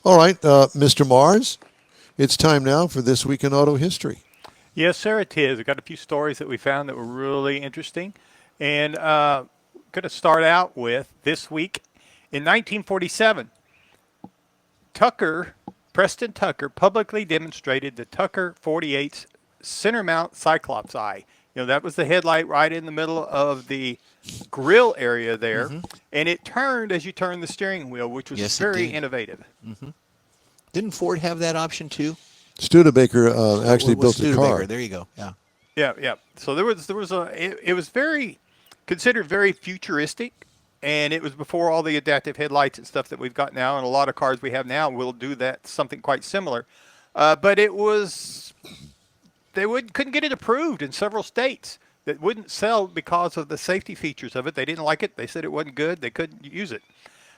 All right, Mr. Mars, it's time now for This Week in Auto History. Yes, sir, it is. We've got a few stories that we found that were really interesting. And going to start out with this week in 1947. Tucker, Preston Tucker, publicly demonstrated the Tucker 48's center mount Cyclops Eye. That was the headlight right in the middle of the grill area there. And it turned as you turned the steering wheel, which was Yes, it very did. innovative. Didn't Ford have that option too? Studebaker actually built a Studebaker. car. There you go. Yeah. Yeah, yeah. So it was very considered very futuristic, and it was before all the adaptive headlights and stuff that we've got now, and a lot of cars we have now will do that something quite similar. But it was couldn't get it approved in several states. That wouldn't sell because of the safety features of it. They didn't like it. They said it wasn't good. They couldn't use it.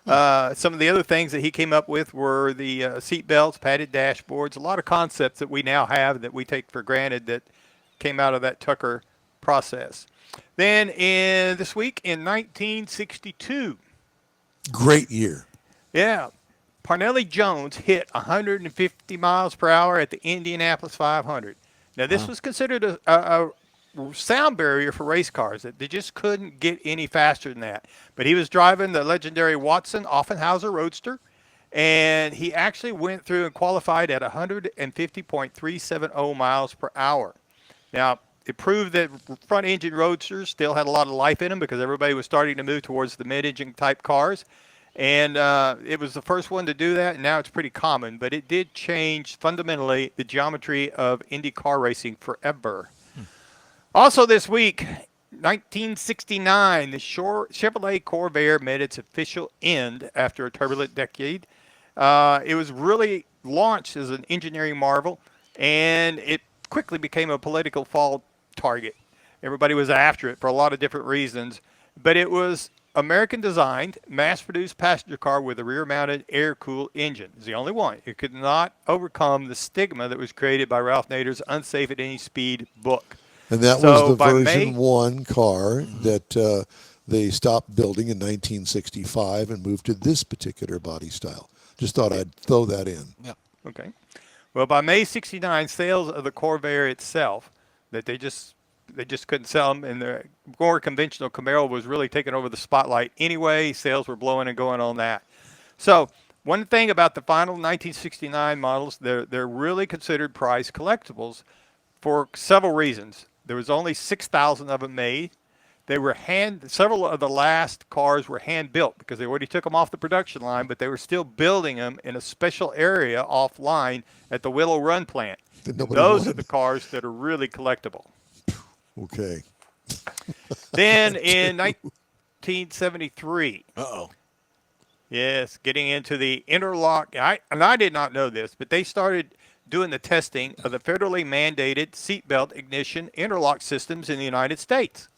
Some of the other things that he came up with were the seat belts, padded dashboards, a lot of concepts that we now have that we take for granted that came out of that Tucker process. Then this week in 1962. Great year. Yeah. Parnelli Jones hit 150 miles per hour at the Indianapolis 500. Now, this was considered a sound barrier for race cars. They just couldn't get any faster than that. But he was driving the legendary Watson Offenhauser Roadster, and he actually went through and qualified at 150.370 miles per hour. Now, it proved that front-engine roadsters still had a lot of life in them because everybody was starting to move towards the mid-engine type cars. And it was the first one to do that, and now it's pretty common. But it did change fundamentally the geometry of Indy car racing forever. Also this week, 1969, the Chevrolet Corvair met its official end after a turbulent decade. It was really launched as an engineering marvel, and it quickly became a political fall target. Everybody was after it for a lot of different reasons, but it was American-designed, mass-produced passenger car with a rear-mounted air-cooled engine. It's the only one. It could not overcome the stigma that was created by Ralph Nader's Unsafe at Any Speed book. And that So was the by version May- 1 car that they stopped building in 1965 and moved to this particular body style. Just thought I'd throw that in. Yeah. Okay. Well, by May '69, sales of the Corvair itself, that they just couldn't sell them, and the more conventional Camaro was really taking over the spotlight anyway. Sales were blowing and going on that. So one thing about the final 1969 models, they're really considered prize collectibles for several reasons. There was only 6,000 of them made. They were several of the last cars were hand built because they already took them off the production line, but they were still building them in a special area offline at the Willow Run plant. That nobody Those wanted. are the cars that are really collectible. Okay. Then in 1973, Uh-oh. yes, getting into the interlock. I did not know this, but they started doing the testing of the federally mandated seatbelt ignition interlock systems in the United States.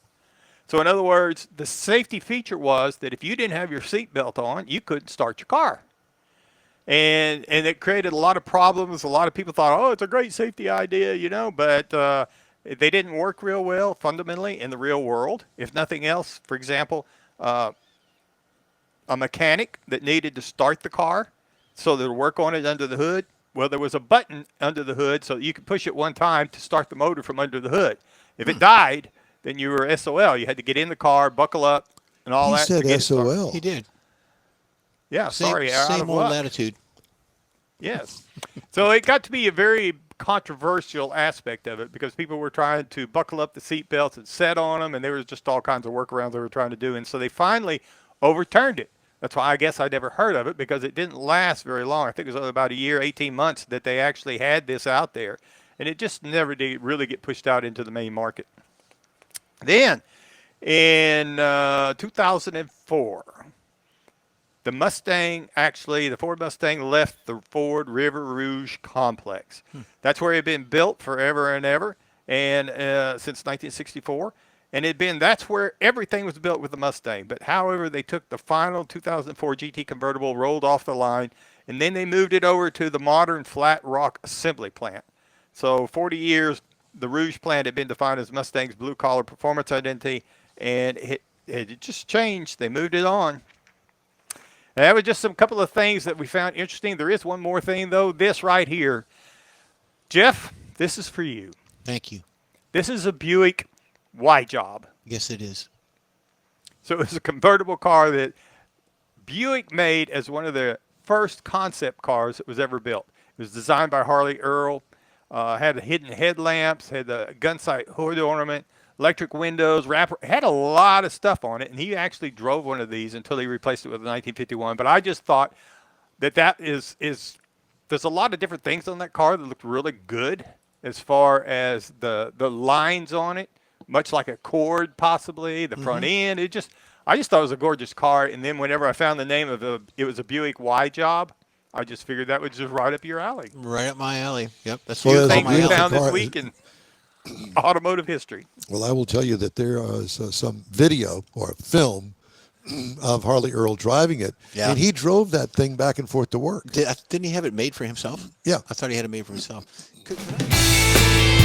So in other words, the safety feature was that if you didn't have your seatbelt on, you couldn't start your car. And it created a lot of problems. A lot of people thought, oh, it's a great safety idea, but they didn't work real well fundamentally in the real world. If nothing else, for example, a mechanic that needed to start the car so that it would work on it under the hood, well, there was a button under the hood so you could push it one time to start the motor from under the hood. If it died, then you were SOL. You had to get in the car, buckle up, and all He that. said to get started. SOL. He did. Yeah, sorry. out Same of old luck. latitude. Yes. So it got to be a very controversial aspect of it because people were trying to buckle up the seat belts and set on them, and there was just all kinds of workarounds they were trying to do. And so they finally overturned it. That's why I guess I never heard of it because it didn't last very long. I think it was only about a year, 18 months that they actually had this out there. And it just never did really get pushed out into the main market. Then in 2004, the Ford Mustang left the Ford River Rouge complex. That's where it had been built forever and ever, and since 1964. And that's where everything was built with the Mustang. But however, they took the final 2004 GT convertible, rolled off the line, and then they moved it over to the modern Flat Rock assembly plant. So 40 years, the Rouge plant had been defined as Mustang's blue-collar performance identity, and it just changed. They moved it on. That was just some couple of things that we found interesting. There is one more thing, though. This right here. Jeff, this is for you. Thank you. This is a Buick Y Job. Yes, it is. So it was a convertible car that Buick made as one of the first concept cars that was ever built. It was designed by Harley Earl, had the hidden headlamps, had the gunsight hood ornament, electric windows, wrapper, had a lot of stuff on it, and he actually drove one of these until he replaced it with a 1951. But I just thought that is there's a lot of different things on that car that looked really good as far as the lines on it, much like a Accord possibly, the front end. I just thought it was a gorgeous car, and then whenever I found the name of it was a Buick Y Job, I just figured that was just right up your alley. Right up my alley. Yep, that's Well, what that's Things a we beautiful found this car. week in automotive history. Well, I will tell you that there is some video or film of Harley Earl driving it, Yeah. and he drove that thing back and forth to work. Didn't he have it made for himself? Yeah. I thought he had it made for himself. Could I-